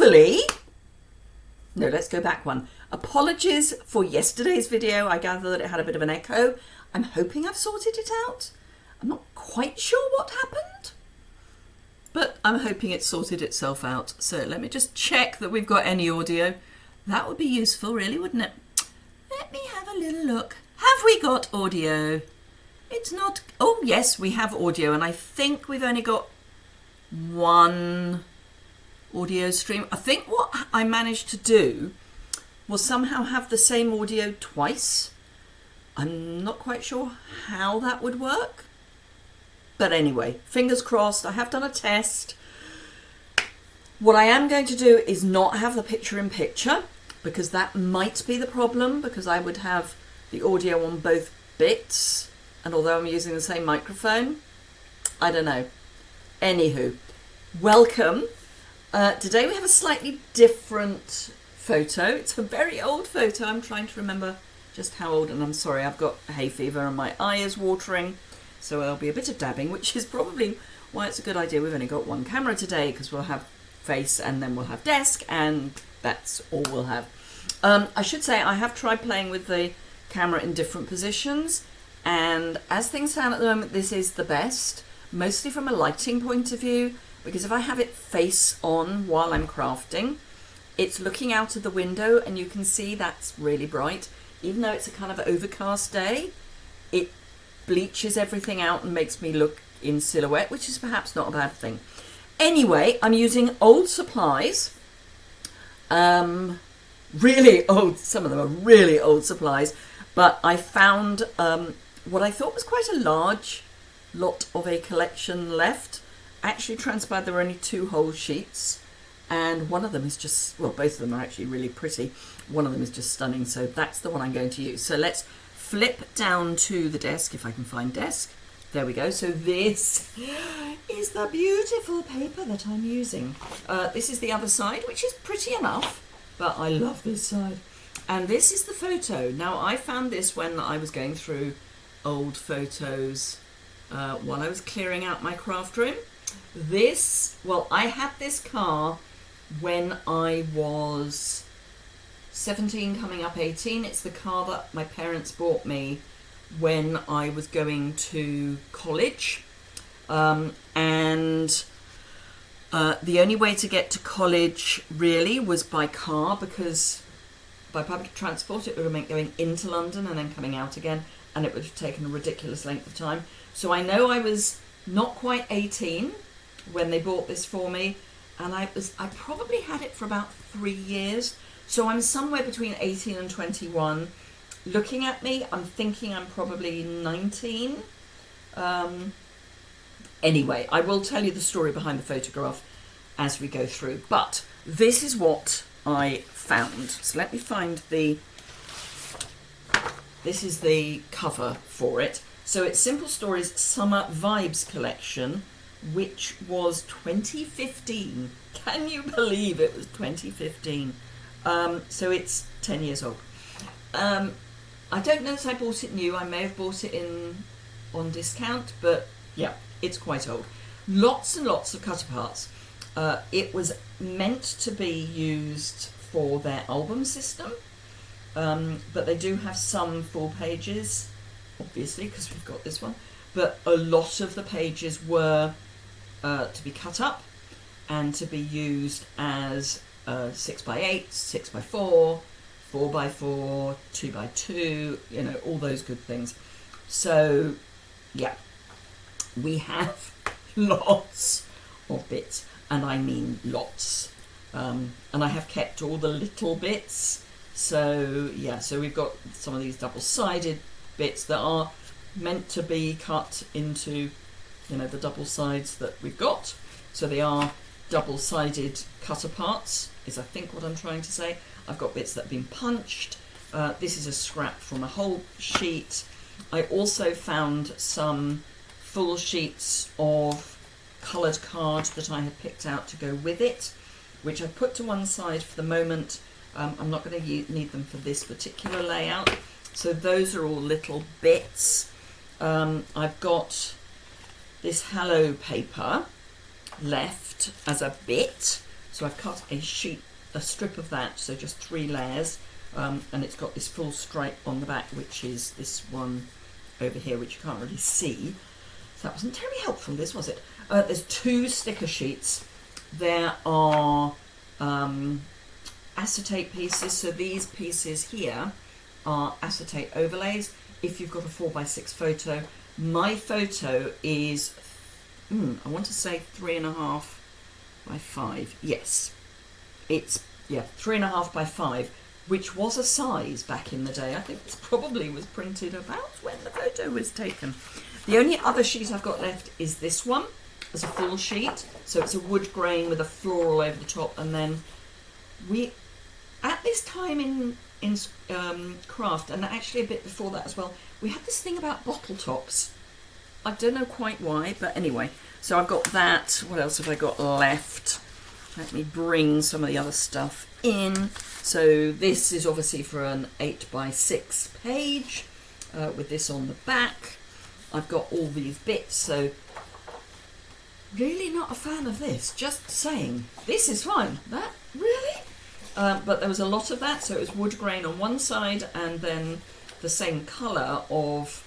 hopefully, no, let's go back one. Apologies for yesterday's video. I gather that it had a bit of an echo. I'm hoping I've sorted it out. I'm not quite sure what happened, but I'm hoping it sorted itself out. So let me just check that we've got any audio. That would be useful, really, wouldn't it? Let me have a little look. Have we got audio? It's not... Oh, yes, we have audio, and I think we've only got one audio stream. I think what I managed to do was somehow have the same audio twice. I'm not quite sure how that would work. But anyway, fingers crossed. I have done a test. What I am going to do is not have the picture-in-picture, because that might be the problem, because I would have the audio on both bits. And although I'm using the same microphone, I don't know. Anywho, welcome. Today we have a slightly different photo. It's a very old photo. I'm trying to remember just how old, and I'm sorry, I've got hay fever and my eye is watering, so there'll be a bit of dabbing, which is probably why it's a good idea we've only got one camera today, because we'll have face and then we'll have desk, and that's all we'll have. I should say I have tried playing with the camera in different positions, and as things stand at the moment, this is the best, mostly from a lighting point of view, because if I have it face on while I'm crafting, it's looking out of the window and you can see that's really bright. Even though it's a kind of overcast day, it bleaches everything out and makes me look in silhouette, which is perhaps not a bad thing. Anyway, I'm using old supplies, really old, some of them are really old supplies, but I found what I thought was quite a large lot of a collection left. Actually transpired there were only 2 whole sheets, and one of them is just, well, both of them are actually really pretty. One of them is just stunning, so that's the one I'm going to use. So let's flip down to the desk, if I can find desk. There we go. So this is the beautiful paper that I'm using. This is the other side, which is pretty enough, but I love this side. And this is the photo. Now, I found this when I was going through old photos while I was clearing out my craft room. This, well, I had this car when I was 17 coming up 18. It's the car that my parents bought me when I was going to college, and the only way to get to college really was by car, because by public transport it would have meant going into London and then coming out again, and it would have taken a ridiculous length of time. So I know I was not quite 18 when they bought this for me, and I probably had it for about 3 years. So I'm somewhere between 18 and 21. Looking at me, I'm thinking I'm probably 19. Anyway, I will tell you the story behind the photograph as we go through. But this is what I found. So let me find this is the cover for it. So it's Simple Stories Summer Vibes Collection, which was 2015. Can you believe it was 2015? So it's 10 years old. I don't know if I bought it new. I may have bought it on discount, but yeah, it's quite old. Lots and lots of cut aparts. It was meant to be used for their album system, but they do have some full pages, obviously, because we've got this one. But a lot of the pages were to be cut up and to be used as 6x8, 6x4, 4x4, 2x2, you know, all those good things. So, yeah, we have lots of bits, and I mean lots. And I have kept all the little bits. So, yeah, so we've got some of these double-sided bits that are meant to be cut into, you know, the double sides that we've got. So they are double-sided cut aparts, is I think what I'm trying to say. I've got bits that have been punched. This is a scrap from a whole sheet. I also found some full sheets of coloured card that I had picked out to go with it, which I've put to one side for the moment. I'm not going to need them for this particular layout. So those are all little bits. I've got this Hello paper left as a bit, So I've cut a strip of that, so just 3 layers, and it's got this full stripe on the back, which is this one over here, which you can't really see. So that wasn't terribly helpful, this, was it? There's 2 sticker sheets. There are acetate pieces, so these pieces here are acetate overlays. If you've got a 4x6 photo, my photo is, I want to say 3.5 by 5. Yes, it's 3.5 by 5, which was a size back in the day. I think this probably was printed about when the photo was taken. The only other sheet I've got left is this one as a full sheet. So it's a wood grain with a floral over the top, and then we, at this time in craft, and actually a bit before that as well, we had this thing about bottle tops. I don't know quite why, but anyway. So I've got that. What else have I got left? Let me bring some of the other stuff in. So this is obviously for an 8x6 page with this on the back. I've got all these bits, so really not a fan of this. Just saying, this is fine. That, really? But there was a lot of that, so it was wood grain on one side and then the same colour of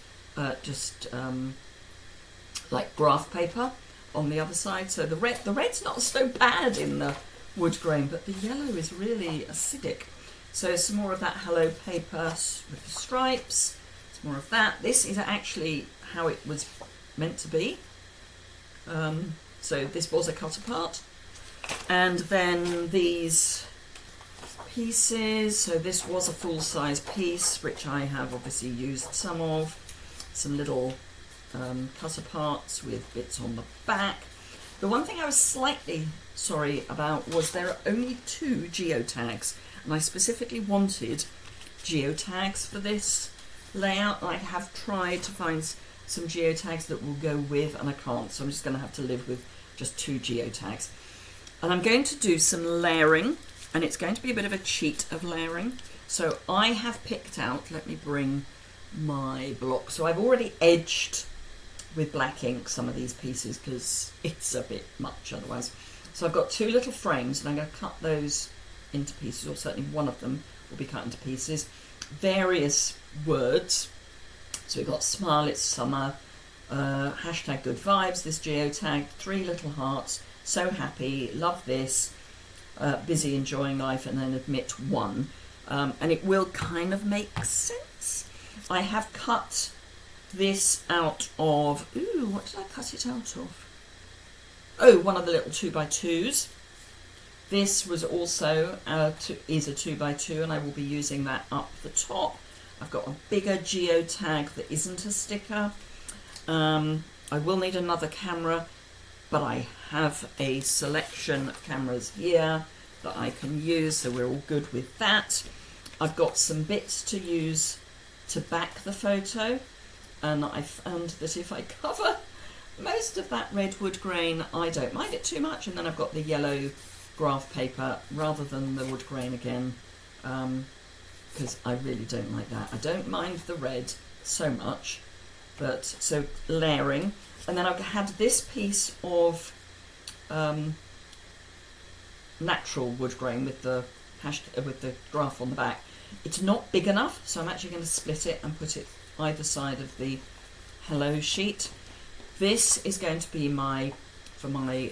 like graph paper on the other side. So the red's not so bad in the wood grain, but the yellow is really acidic. So some more of that hello paper with the stripes, some more of that. This is actually how it was meant to be. So this was a cut apart. And then these pieces, so this was a full-size piece, which I have obviously used some of. Some little cut aparts with bits on the back. The one thing I was slightly sorry about was there are only 2 geotags, and I specifically wanted geotags for this layout. I have tried to find some geotags that will go with, and I can't, so I'm just going to have to live with just 2 geotags. And I'm going to do some layering, and it's going to be a bit of a cheat of layering. So I have picked out, let me bring my block. So I've already edged with black ink some of these pieces because it's a bit much otherwise. So I've got 2 little frames, and I'm going to cut those into pieces, or certainly one of them will be cut into pieces. Various words. So we've got smile, it's summer, hashtag good vibes, this geotag, 3 little hearts, so happy, love this, busy enjoying life, and then admit 1. And it will kind of make sense. I have cut this out of, what did I cut it out of? Oh, one of the little 2x2s. This was also is a 2x2, and I will be using that up the top. I've got a bigger geotag that isn't a sticker. I will need another camera, but I have a selection of cameras here that I can use, so we're all good with that. I've got some bits to use to back the photo, and I found that if I cover most of that red wood grain, I don't mind it too much. And then I've got the yellow graph paper rather than the wood grain again, because I really don't like that. I don't mind the red so much, but so layering. And then I've had this piece of natural wood grain with the graph on the back. It's not big enough, so I'm actually going to split it and put it either side of the hello sheet. This is going to be for my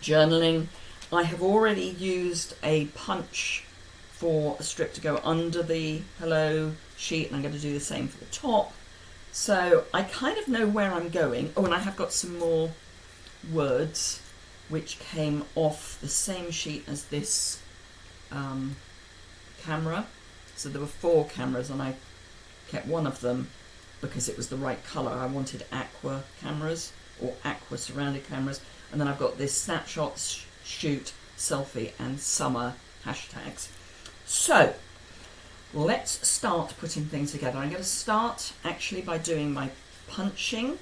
journaling. I have already used a punch for a strip to go under the hello sheet, and I'm going to do the same for the top. So I kind of know where I'm going. Oh, and I have got some more words which came off the same sheet as this camera. So there were 4 cameras, and I kept one of them because it was the right colour. I wanted aqua cameras, or aqua surrounded cameras. And then I've got this snapshots, shoot, selfie, and summer hashtags. So let's start putting things together. I'm going to start actually by doing my punching.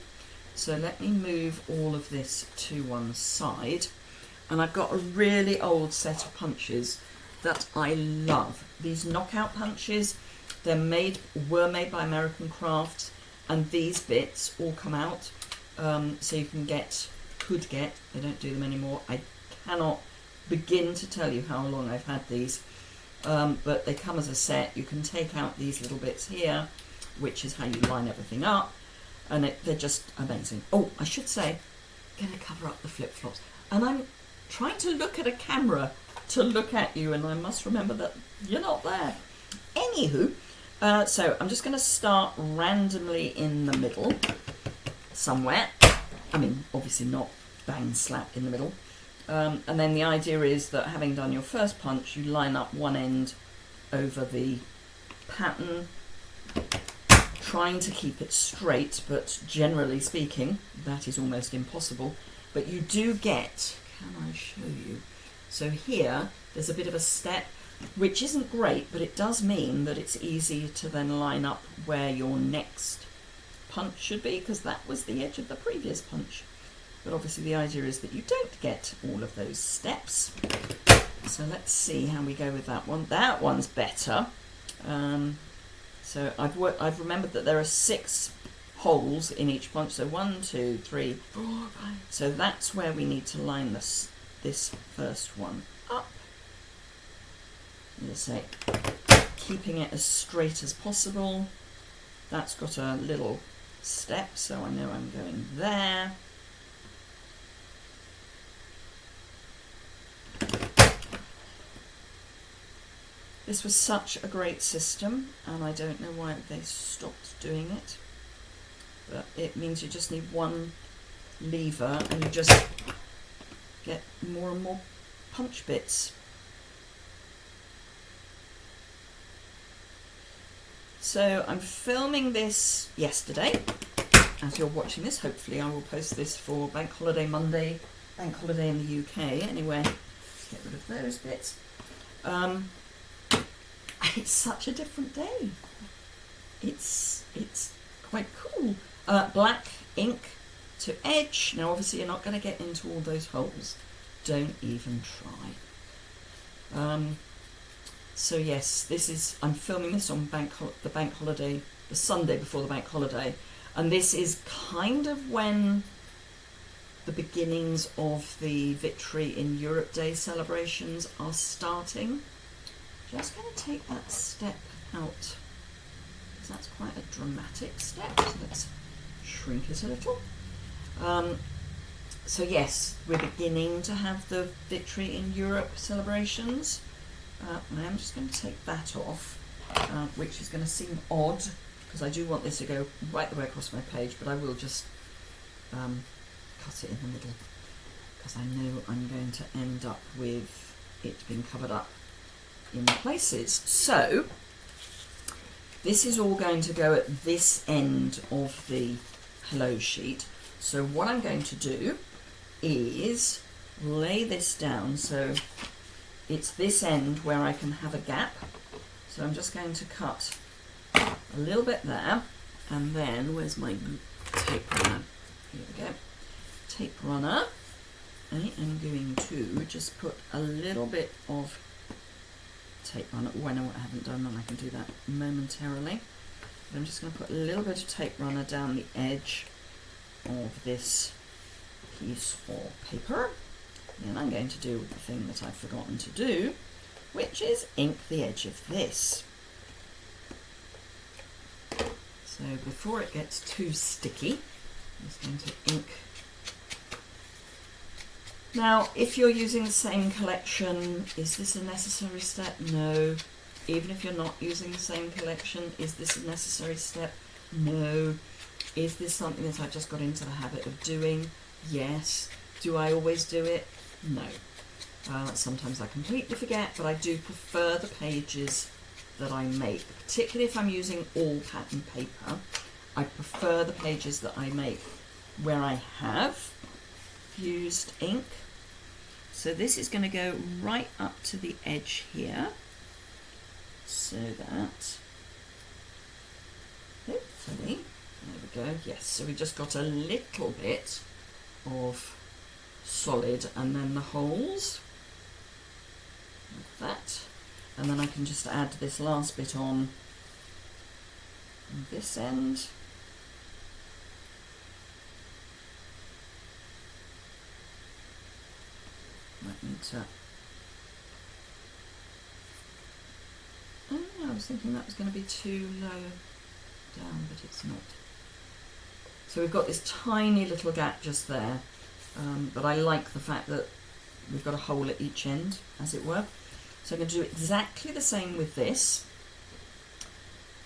So let me move all of this to one side. And I've got a really old set of punches that I love. These knockout punches, were made by American Crafts, and these bits all come out. So you could get, they don't do them anymore. I cannot begin to tell you how long I've had these, but they come as a set. You can take out these little bits here, which is how you line everything up, and they're just amazing. Oh, I should say, I'm going to cover up the flip-flops, and I'm trying to look at a camera to look at you, and I must remember that you're not there. Anywho, so I'm just going to start randomly in the middle somewhere. I mean, obviously not bang slap in the middle. And then the idea is that having done your first punch, you line up one end over the pattern, trying to keep it straight, but generally speaking, that is almost impossible. But you do get, can I show you? So here, there's a bit of a step, which isn't great, but it does mean that it's easy to then line up where your next punch should be, because that was the edge of the previous punch. But obviously the idea is that you don't get all of those steps. So let's see how we go with that one. That one's better. So I've remembered that there are 6 holes in each punch. So 1, 2, 3, 4, 5. So that's where we need to line this first one up. Let's say, keeping it as straight as possible. That's got a little step, so I know I'm going there. This was such a great system, and I don't know why they stopped doing it, but it means you just need one lever and you just get more and more punch bits. So I'm filming this yesterday. As you're watching this, hopefully I will post this for Bank Holiday Monday, Bank Holiday in the UK. Anyway, get rid of those bits. It's such a different day. It's quite cool. Black ink to edge. Now obviously you're not going to get into all those holes. Don't even try. So yes, this is, I'm filming this on the bank holiday, the Sunday before the bank holiday, and this is kind of when the beginnings of the Victory in Europe Day celebrations are starting. Just going to take that step out, because that's quite a dramatic step, so let's shrink it a little. So yes, we're beginning to have the Victory in Europe celebrations. And I'm just going to take that off, which is going to seem odd, because I do want this to go right the way across my page, but I will just cut it in the middle, because I know I'm going to end up with it being covered up in places. So this is all going to go at this end of the hello sheet. So what I'm going to do is lay this down so it's this end where I can have a gap. So I'm just going to cut a little bit there, and then where's my tape runner? Here we go. Tape runner. I am going to just put a little bit of tape runner. Oh, I know what I haven't done, and I can do that momentarily. But I'm just going to put a little bit of tape runner down the edge of this piece of paper. And I'm going to do the thing that I've forgotten to do, which is ink the edge of this. So before it gets too sticky, I'm just going to ink. Now, if you're using the same collection, is this a necessary step? No. Even if you're not using the same collection, is this a necessary step? No. Is this something that I've just got into the habit of doing? Yes. Do I always do it? No. Sometimes I completely forget, but I do prefer the pages that I make, particularly if I'm using all pattern paper. I prefer the pages that I make where I have used ink. So this is going to go right up to the edge here, so that hopefully, there we go, yes, so we just got a little bit of solid, and then the holes like that, and then I can just add this last bit on this end. Might need to was thinking that was going to be too low down, but it's not. So we've got this tiny little gap just there, but I like the fact that we've got a hole at each end, as it were. So I'm going to do exactly the same with this.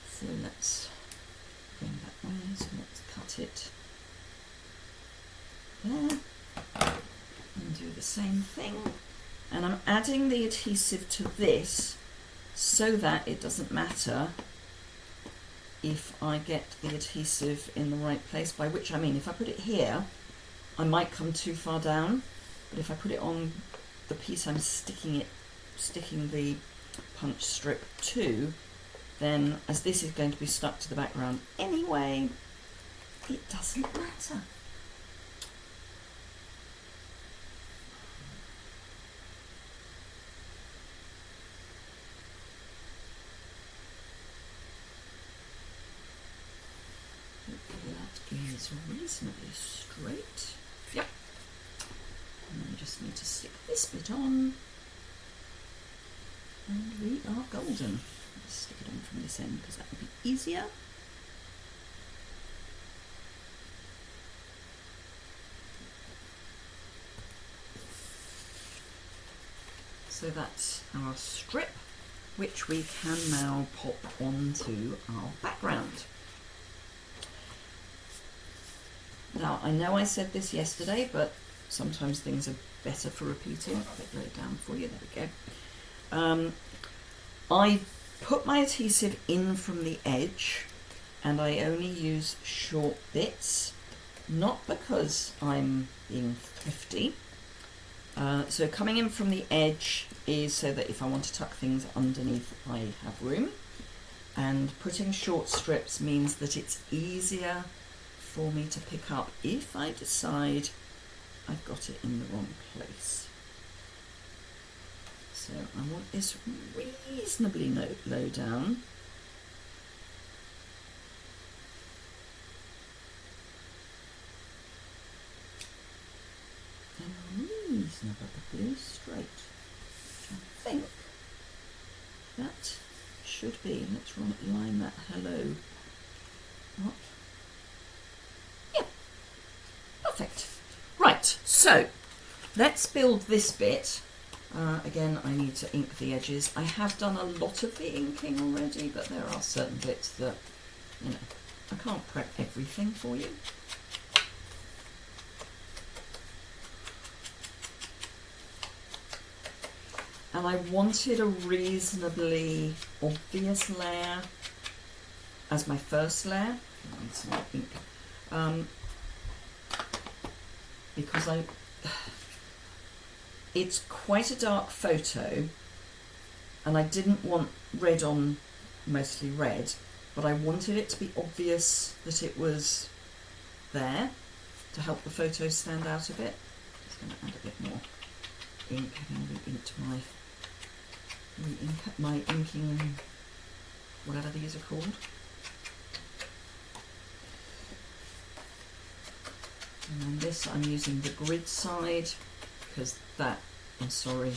So let's go that way, so let's cut it there and do the same thing. And I'm adding the adhesive to this so that it doesn't matter if I get the adhesive in the right place, by which I mean if I put it here, I might come too far down, but if I put it on the piece I'm sticking the punch strip to, then as this is going to be stuck to the background anyway, it doesn't matter. That is reasonably straight. Yep. And I just need to stick this bit on. And we are golden. Let's stick it on from this end because that would be easier. So that's our strip, which we can now pop onto our background. Now, I know I said this yesterday, but sometimes things are better for repeating. I'll lay it down for you. There we go. I put my adhesive in from the edge, and I only use short bits, not because I'm being thrifty. So coming in from the edge is so that if I want to tuck things underneath, I have room. And putting short strips means that it's easier for me to pick up if I decide I've got it in the wrong place. So I want this reasonably low down. And reasonably straight, which I think that should be. Let's line that hello up. Yeah, perfect. Right, so let's build this bit. Again, I need to ink the edges. I have done a lot of the inking already, but there are certain bits that, you know, I can't prep everything for you. And I wanted a reasonably obvious layer as my first layer. I need some ink. Because it's quite a dark photo, and I didn't want red on mostly red, but I wanted it to be obvious that it was there to help the photo stand out a bit. Just going to add a bit more ink, having re-inked my inking, whatever these are called. And on this I'm using the grid side, because that, I'm sorry,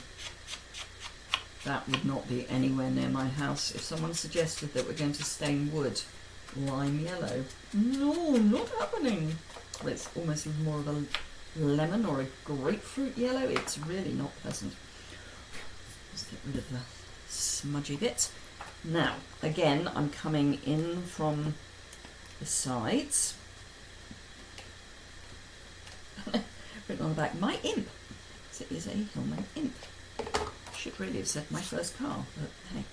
that would not be anywhere near my house. If someone suggested that we're going to stain wood lime yellow, no, not happening. Well, it's almost more of a lemon or a grapefruit yellow. It's really not pleasant. Let's get rid of the smudgy bit. Now, again, I'm coming in from the sides. Written on the back, my imp. So it is a Hillman imp. Should really have said my first car, but hey.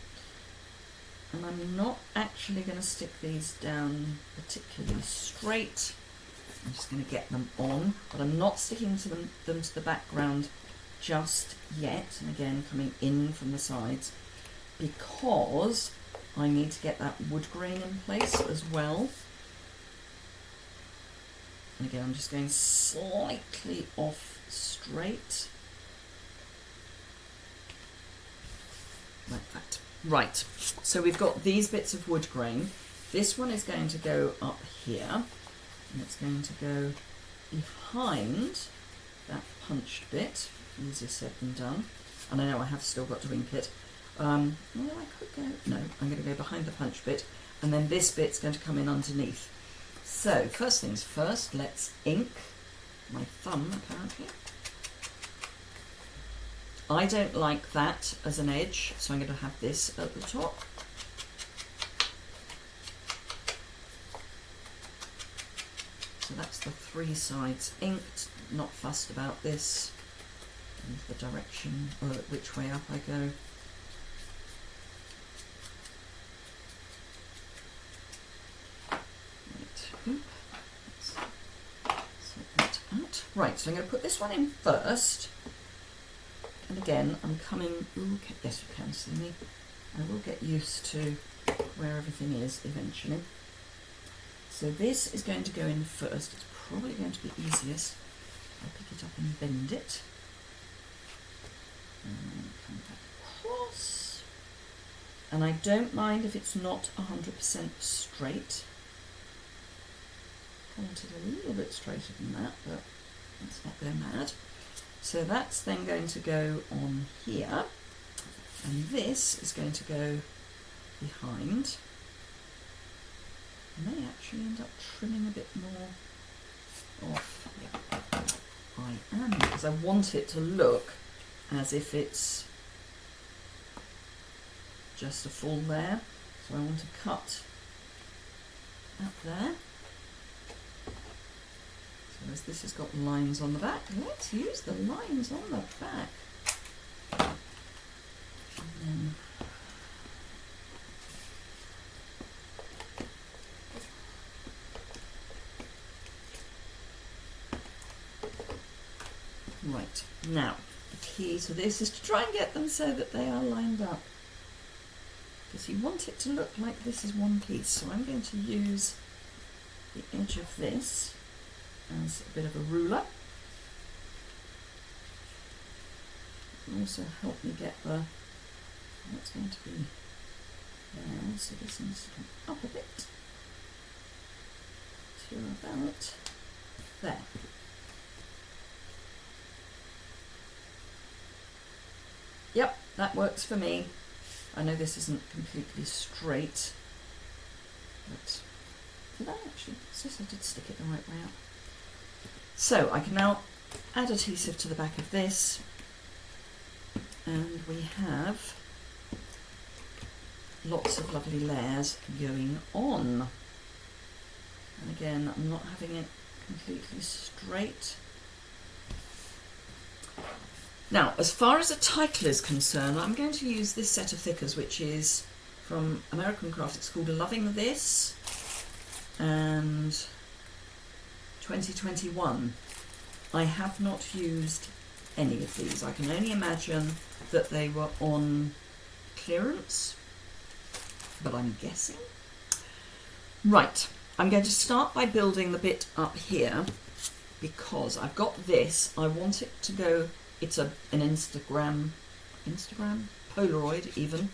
And I'm not actually going to stick these down particularly straight. I'm just going to get them on, but I'm not sticking to them to the background just yet. And again, coming in from the sides, because I need to get that wood grain in place as well. And again, I'm just going slightly off straight. Like that. Right, so we've got these bits of wood grain. This one is going to go up here, and it's going to go behind that punched bit. Easier said than done. And I know I have still got to ink it. Well, I could go, no, I'm going to go behind the punch bit, and then this bit's going to come in underneath. So, first things first, let's ink my thumb, apparently. I don't like that as an edge, so I'm going to have this at the top. So that's the 3 sides inked, not fussed about this, and the direction, or which way up I go. Right, so I'm going to put this one in first, and again I'm coming, yes you can see me, I will get used to where everything is eventually. So this is going to go in first, it's probably going to be easiest. I'll pick it up and bend it, and come back across, and I don't mind if it's not 100% straight. I want it a little bit straighter than that, but let's not go mad. So that's then going to go on here, and this is going to go behind. I may actually end up trimming a bit more off. Yeah, I am, because I want it to look as if it's just a full layer. So I want to cut up there. As this has got lines on the back, let's use the lines on the back. And then right, now the key to this is to try and get them so that they are lined up, because you want it to look like this is one piece. So I'm going to use the edge of this as a bit of a ruler. It will also help me get the, that's going to be there, so this needs to come up a bit to about there. Yep, that works for me. I know this isn't completely straight, but did I actually, I did stick it the right way up. So I can now add adhesive to the back of this, and we have lots of lovely layers going on. And again, I'm not having it completely straight. Now, as far as a title is concerned, I'm going to use this set of thickers, which is from American Craft. It's called Loving This, and 2021. I have not used any of these. I can only imagine that they were on clearance, but I'm guessing. Right, I'm going to start by building the bit up here, because I've got this. I want it to go, it's an Instagram, Polaroid even,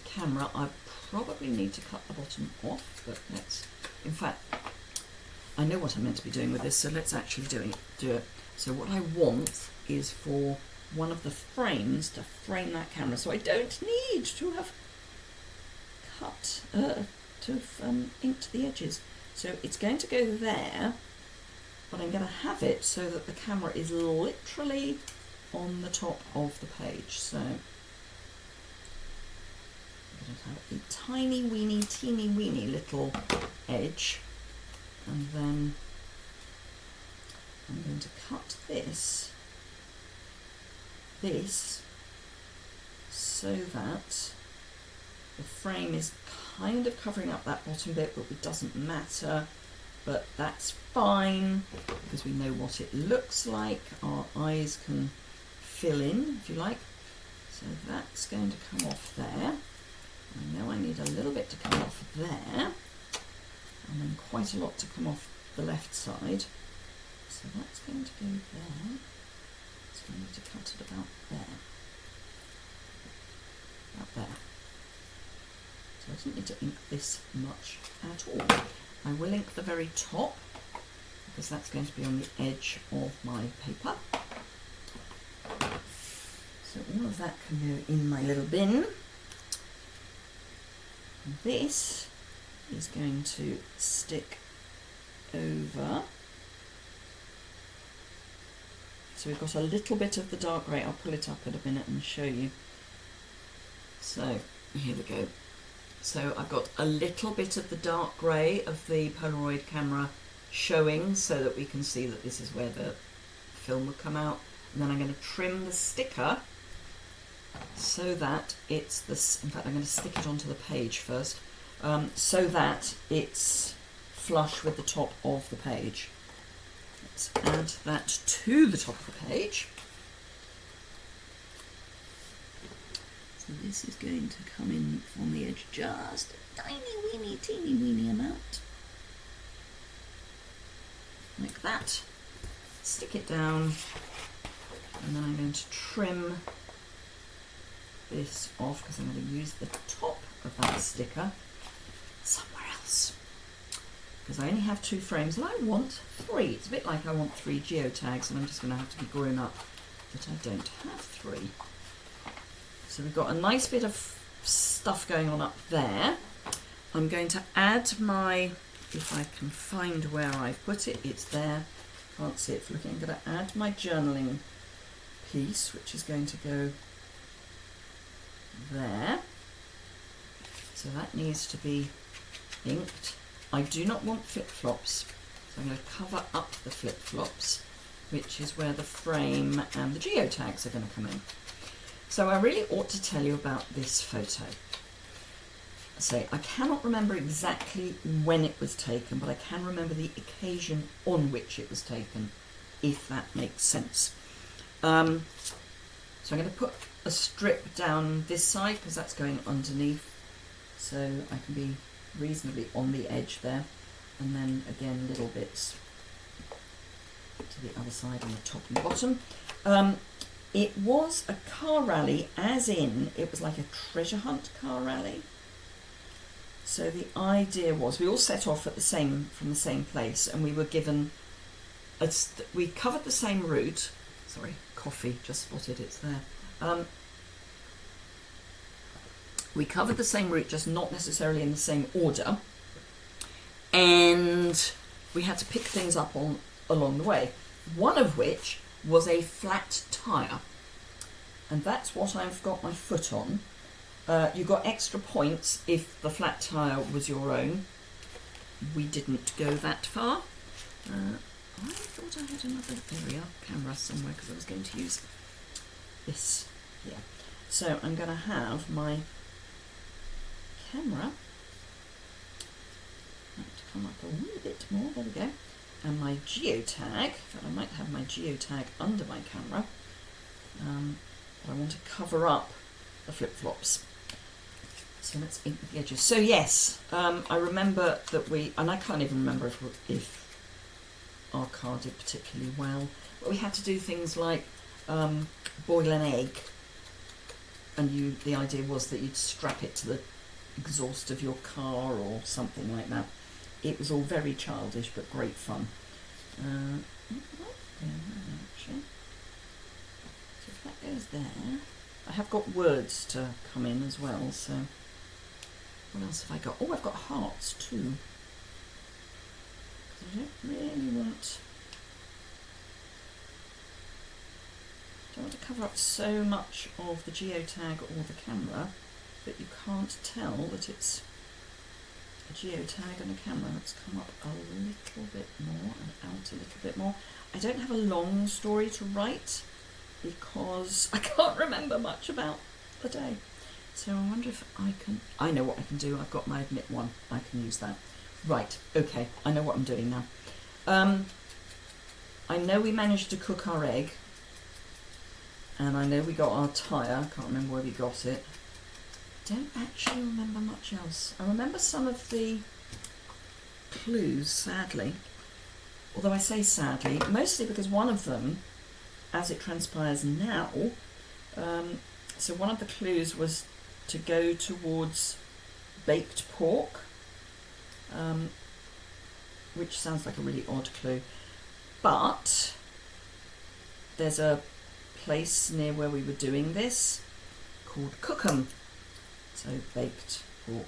camera. I probably need to cut the bottom off, but let's, in fact, I know what I'm meant to be doing with this, so let's actually do it. So what I want is for one of the frames to frame that camera, so I don't need to have cut, inked the edges. So it's going to go there, but I'm going to have it so that the camera is literally on the top of the page. So I'm going to have a tiny weeny, teeny weeny little edge, and then I'm going to cut this so that the frame is kind of covering up that bottom bit, but it doesn't matter, but that's fine because we know what it looks like. Our eyes can fill in, if you like. So that's going to come off there. I know I need a little bit to come off there, and then quite a lot to come off the left side. So that's going to go there. So I need to cut it about there. About there. So I don't need to ink this much at all. I will ink the very top because that's going to be on the edge of my paper. So all of that can go in my little bin. And this is going to stick over. So we've got a little bit of the dark grey. I'll pull it up in a minute and show you. So here we go. So I've got a little bit of the dark grey of the Polaroid camera showing so that we can see that this is where the film would come out. And then I'm going to trim the sticker so that it's this. In fact, I'm going to stick it onto the page first, so that it's flush with the top of the page. Let's add that to the top of the page. So this is going to come in on the edge just a tiny weeny, teeny weeny amount, like that. Stick it down, and then I'm going to trim this off because I'm going to use the top of that sticker somewhere else. Because I only have 2 frames and I want 3. It's a bit like I want 3 geotags, and I'm just going to have to be grown up that I don't have 3. So we've got a nice bit of stuff going on up there. I'm going to add my, if I can find where I've put it, it's there. Can't see it for looking. I'm going to add my journaling piece, which is going to go there. So that needs to be inked. I do not want flip-flops, so I'm going to cover up the flip-flops, which is where the frame and the geotags are going to come in. So I really ought to tell you about this photo. So I cannot remember exactly when it was taken, but I can remember the occasion on which it was taken, if that makes sense. So I'm going to put a strip down this side because that's going underneath, so I can be reasonably on the edge there, and then again little bits to the other side on the top and bottom. It was a car rally, as in it was like a treasure hunt car rally. So the idea was we all set off at from the same place, and we were given we covered the same route. Sorry, coffee, just spotted it's there. We covered the same route, just not necessarily in the same order, and we had to pick things up along the way, one of which was a flat tyre, and that's what I've got my foot on. You got extra points if the flat tyre was your own. We didn't go that far. I thought I had another area camera somewhere because I was going to use this here. So I'm going to have my camera to come up a little bit more, there we go, and my geotag. In fact, I might have my geotag under my camera, but I want to cover up the flip-flops. So let's ink the edges. So yes, I remember that and I can't even remember if our car did particularly well, but we had to do things like boil an egg, and the idea was that you'd strap it to the exhaust of your car or something like that. It was all very childish but great fun. Actually, so if that goes there, I have got words to come in as well. So what else have I got? Oh, I've got hearts too. I don't really want to cover up so much of the geotag or the camera that you can't tell that it's a geotag and a camera. Let's come up a little bit more and out a little bit more. I don't have a long story to write because I can't remember much about the day. So I wonder if I know what I can do. I've got my admit one. I can use that. Right, okay, I know what I'm doing now. I know we managed to cook our egg, and I know we got our tyre. I can't remember where we got it. Don't actually remember much else. I remember some of the clues, sadly. Although I say sadly, mostly because one of them, as it transpires now, so one of the clues was to go towards baked pork, which sounds like a really odd clue, but there's a place near where we were doing this called Cookham, so baked pork.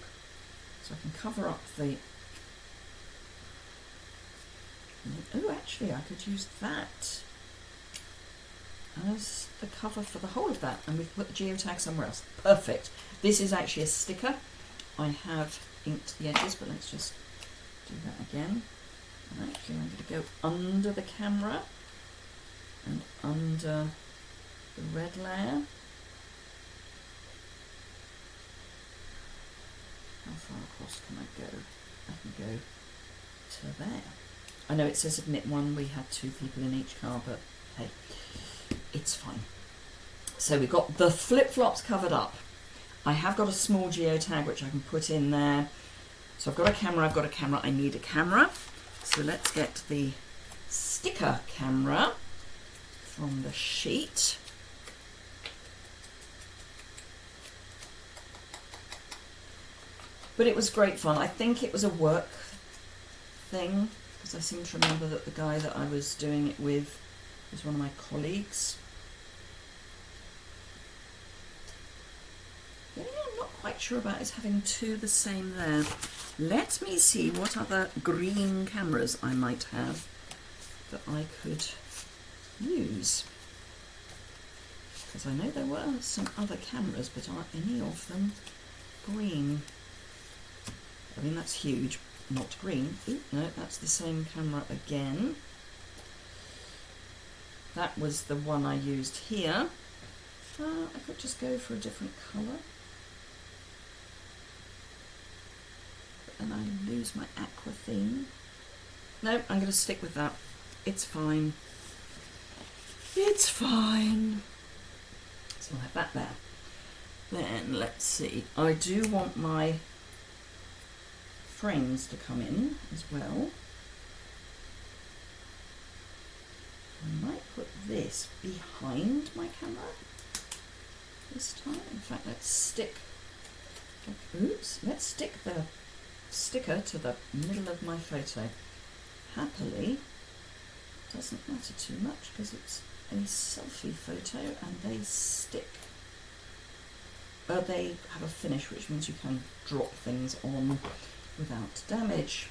So I can cover up the... Oh, actually, I could use that as the cover for the whole of that, and we can put the geotag somewhere else. Perfect. This is actually a sticker. I have inked the edges, but let's just do that again. And actually, I'm going to go under the camera and under the red layer. How far across can I go? I can go to there. I know it says admit one, we had 2 people in each car, but hey, it's fine. So we've got the flip-flops covered up. I have got a small geotag which I can put in there. So I've got a camera, I need a camera. So let's get the sticker camera from the sheet. But it was great fun. I think it was a work thing, because I seem to remember that the guy that I was doing it with was one of my colleagues. The only thing I'm not quite sure about is having 2 the same there. Let me see what other green cameras I might have that I could use. Because I know there were some other cameras, but aren't any of them green? I mean, that's huge, not green. Ooh, no, that's the same camera again. That was the one I used here. I could just go for a different colour. But then I lose my aqua theme. No, I'm going to stick with that. It's fine. It's fine. So I'll have that there. Then, let's see. I do want my frames to come in as well. I might put this behind my camera this time. In fact, let's stick the sticker to the middle of my photo. Happily, doesn't matter too much because it's a selfie photo and they stick. They have a finish, which means you can drop things on without damage.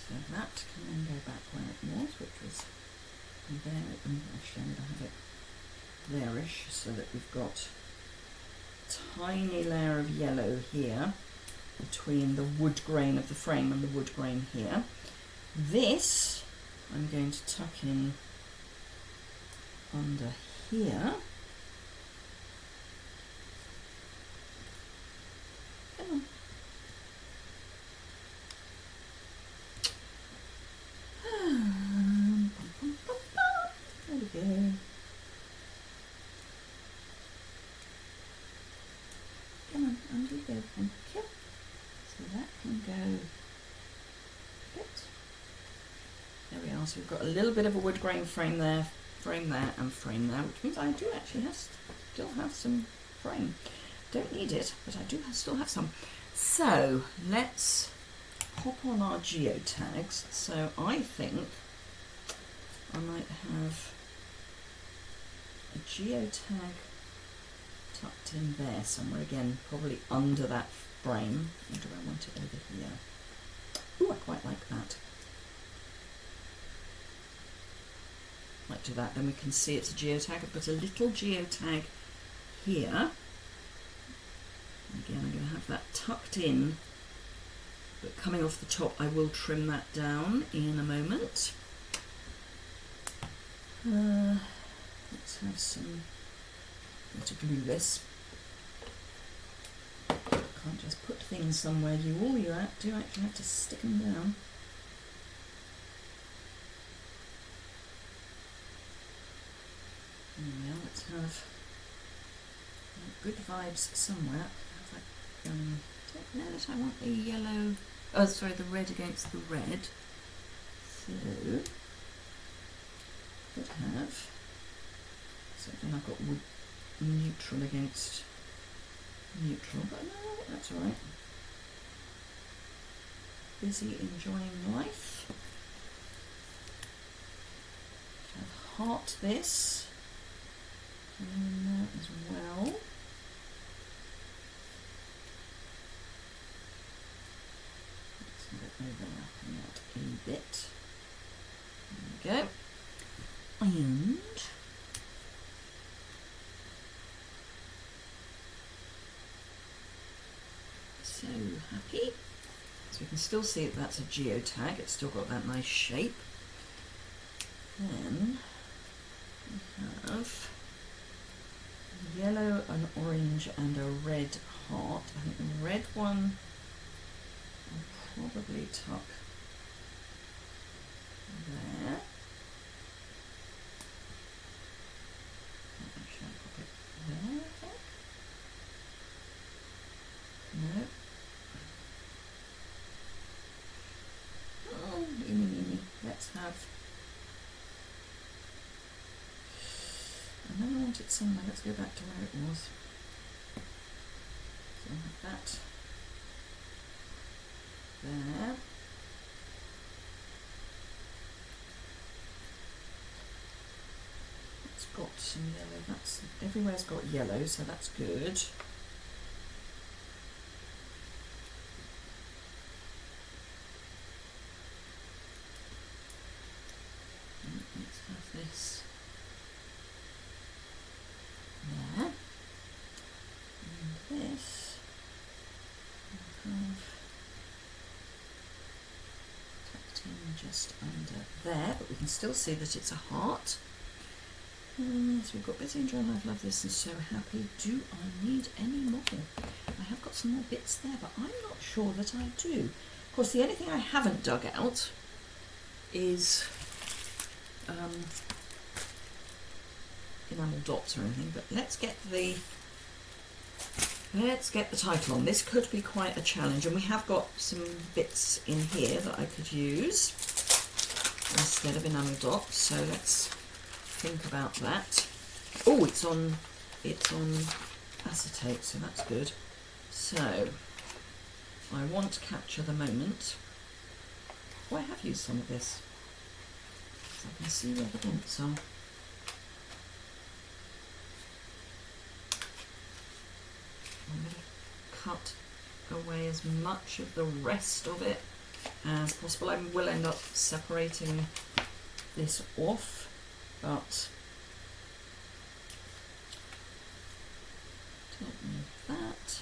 So that can then go back where it was, which was there. Actually, I'm going to have it there-ish so that we've got a tiny layer of yellow here between the wood grain of the frame and the wood grain here. This I'm going to tuck in under here. Come on. There we go. Come on, under you go. Thank you. So that can go. Good. There we are. So we've got a little bit of a wood grain frame there, and frame there, which means I do actually still have some frame. Don't need it, but I do still have some. So let's pop on our geotags. So I think I might have a geotag tucked in there somewhere, again, probably under that frame. Or do I want it over here? Ooh, I quite like that. Might do that, then we can see it's a geotag. I've got a little geotag here. Again, I'm going to have that tucked in, but coming off the top, I will trim that down in a moment. Let's have some to glue this. Can't just put things somewhere. You do actually have to stick them down. Yeah, let's have good vibes somewhere. Don't know that I want the yellow, the red against the red. So, could have. So then I've got wood neutral against neutral, but no, that's all right. Busy enjoying life. heart this in there as well. It's not overlapping that a bit. There we go. And so happy. So we can still see that that's a geotag. It's still got that nice shape. Then we have a yellow, an orange and a red heart. I think the red one I'll probably tuck there. Actually, I'll pop it there, I think. No. Oh, eeny. Let's have. I know I want it somewhere. Let's go back to where it was. So I'll have that there. It's got some yellow. That's everywhere's got yellow, so that's good. Let's have this there, and this I'll have tucked in just under there, but we can still see that it's a heart. Yes, we've got busy, enjoying life, love this, and so happy. Do I need any more? I have got some more bits there, but I'm not sure that I do. Of course, the only thing I haven't dug out is enamel dots or anything, but let's get the title on. This could be quite a challenge, and we have got some bits in here that I could use instead of enamel dots, so let's think about that. Oh, it's on acetate, so that's good. So I want to capture the moment. Oh, I have used some of this, so I can see where the dents are. I'm going to cut away as much of the rest of it as possible. I will end up separating this off, but don't need that.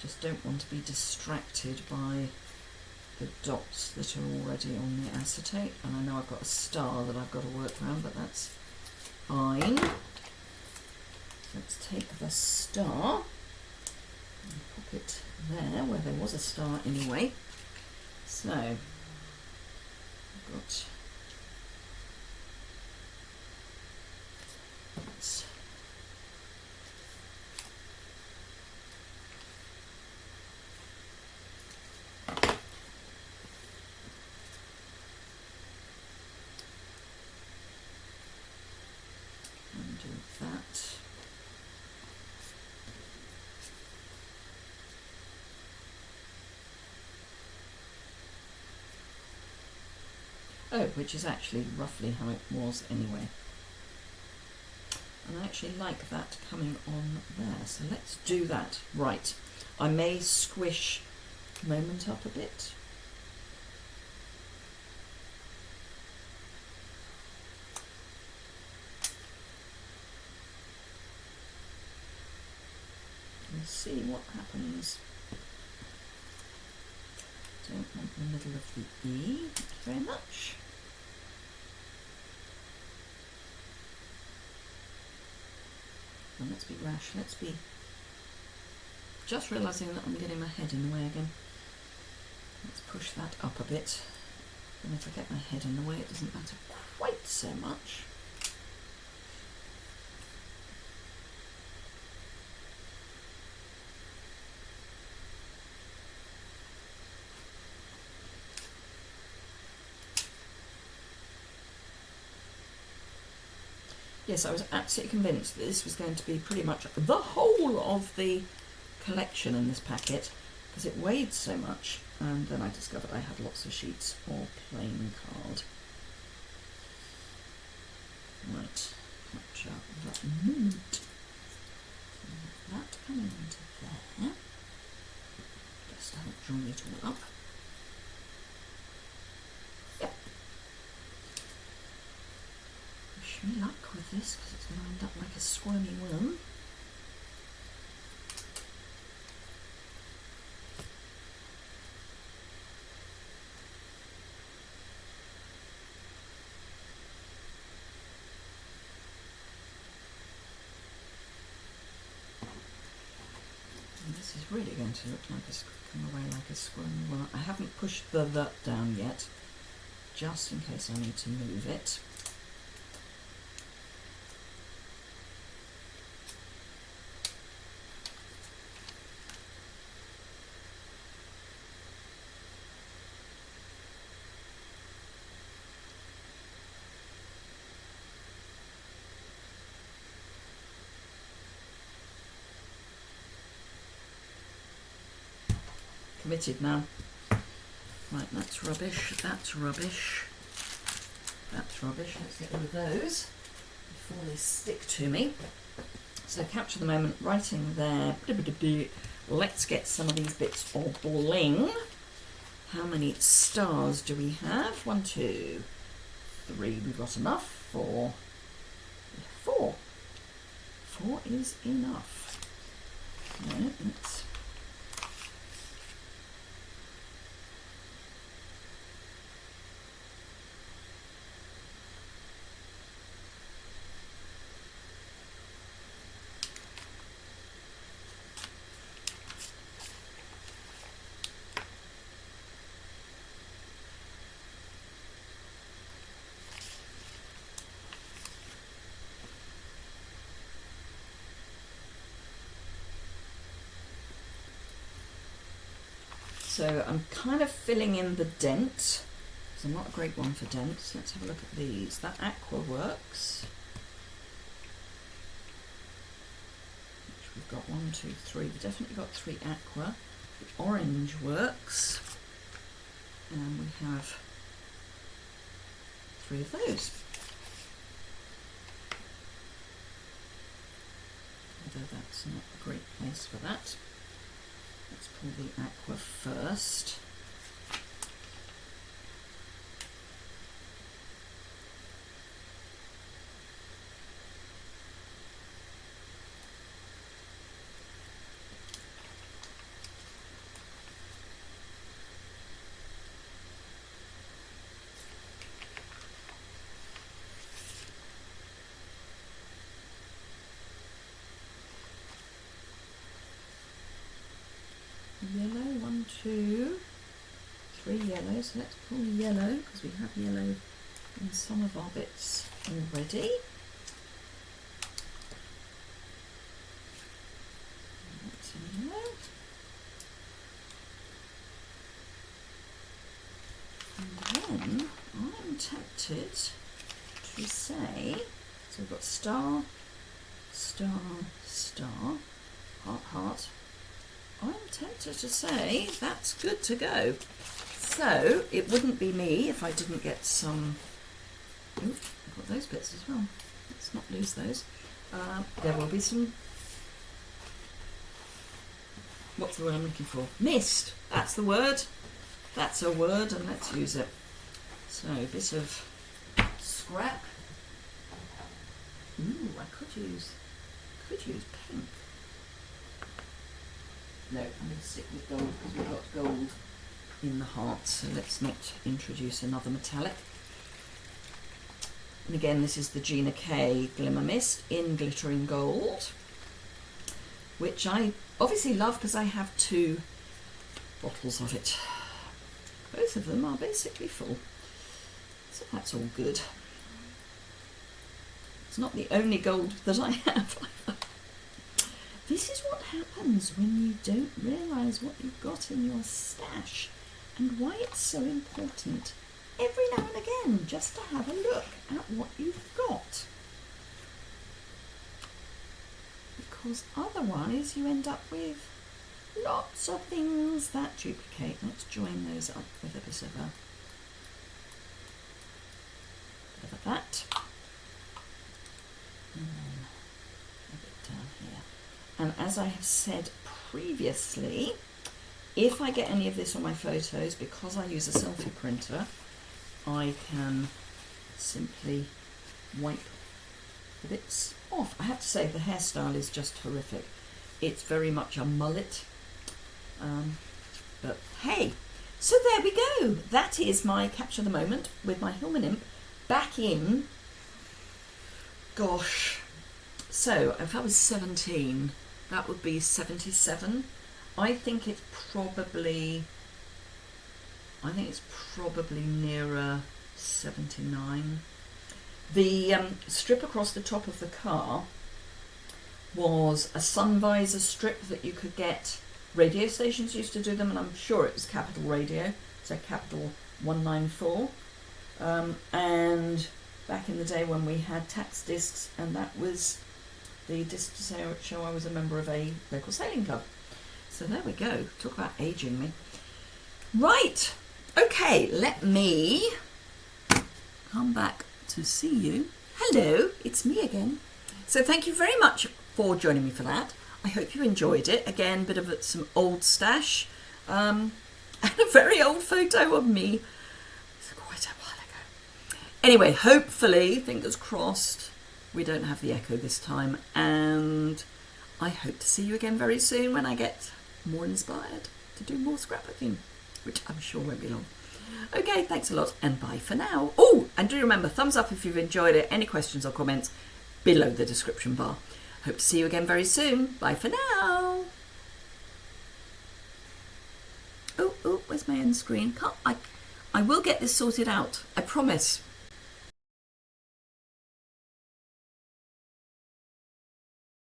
Just don't want to be distracted by the dots that are already on the acetate, and I know I've got a star that I've got to work around, but that's fine. Let's take the star and pop it there where there was a star anyway. So I've got let's undo that. Oh, which is actually roughly how it was anyway. And I actually like that coming on there, so let's do that. Right, I may squish moment up a bit. And see what happens. Don't want the middle of the E, thank you very much. And let's be rash, let's be just realising that I'm getting my head in the way again. Let's push that up a bit. And if I get my head in the way, it doesn't matter quite so much. Yes, I was absolutely convinced that this was going to be pretty much the whole of the collection in this packet, because it weighed so much, and then I discovered I had lots of sheets or plain card. Right, capture that mood. That coming into there, just to help join it all up. Yep. Wish me luck with this, because it's going to end up like a squirmy worm. This is really going to look like come away like a squirmy worm. I haven't pushed the down yet, just in case I need to move it. Committed now. Right, that's rubbish, that's rubbish, that's rubbish. Let's get rid of those before they stick to me. So capture the moment, writing there. Let's get some of these bits of bling. How many stars do we have? 1, 2, 3. We've got enough. 4. 4. 4 is enough. No, let's So I'm kind of filling in the dent, because I'm not a great one for dents. Let's have a look at these. That aqua works. Which we've got 1, 2, 3. We've definitely got 3 aqua. The orange works. And we have 3 of those. Although that's not a great place for that. Let's pull the aqua first. Yellow, 1, 2, 3 yellows. So let's pull yellow, because we have yellow in some of our bits already. That's yellow. And then I'm tempted to say, so we've got star, star, star, heart, heart. I'm tempted to say that's good to go. So it wouldn't be me if I didn't get some. Oh, I've got those bits as well. Let's not lose those. There will be some. What's the word I'm looking for? Mist. That's the word. That's a word, and let's use it. So a bit of scrap. Ooh, I could use pink. No, I'm going to stick with gold because we've got gold in the heart, so let's not introduce another metallic. And again, this is the Gina K Glimmer Mist in Glittering Gold, which I obviously love because I have 2 bottles of it. Both of them are basically full, so that's all good. It's not the only gold that I have. This is what happens when you don't realise what you've got in your stash and why it's so important every now and again just to have a look at what you've got. Because otherwise you end up with lots of things that duplicate. Let's join those up with a bit of that. And then a bit down here. And as I have said previously, if I get any of this on my photos, because I use a selfie printer, I can simply wipe the bits off. I have to say the hairstyle is just horrific. It's very much a mullet, but hey, so there we go. That is my capture the moment with my Hillman Imp back in, gosh, so if I was 17, that would be 77. I think it's probably nearer 79. The strip across the top of the car was a sun visor strip that you could get. Radio stations used to do them, and I'm sure it was Capital Radio, so Capital 194. And back in the day when we had tax discs, and that was the disc to show I was a member of a local sailing club. So there we go. Talk about aging me. Right. Okay, let me come back to see you. Hello, it's me again. So thank you very much for joining me for that. I hope you enjoyed it. Again, bit of some old stash, and a very old photo of me. It's quite a while ago. Anyway, hopefully, fingers crossed, we don't have the echo this time, and I hope to see you again very soon when I get more inspired to do more scrapbooking, which I'm sure won't be long. Okay, thanks a lot, and bye for now. Oh, and do remember, thumbs up if you've enjoyed it. Any questions or comments below the description bar. Hope to see you again very soon. Bye for now. Oh, where's my end screen? I will get this sorted out. I promise.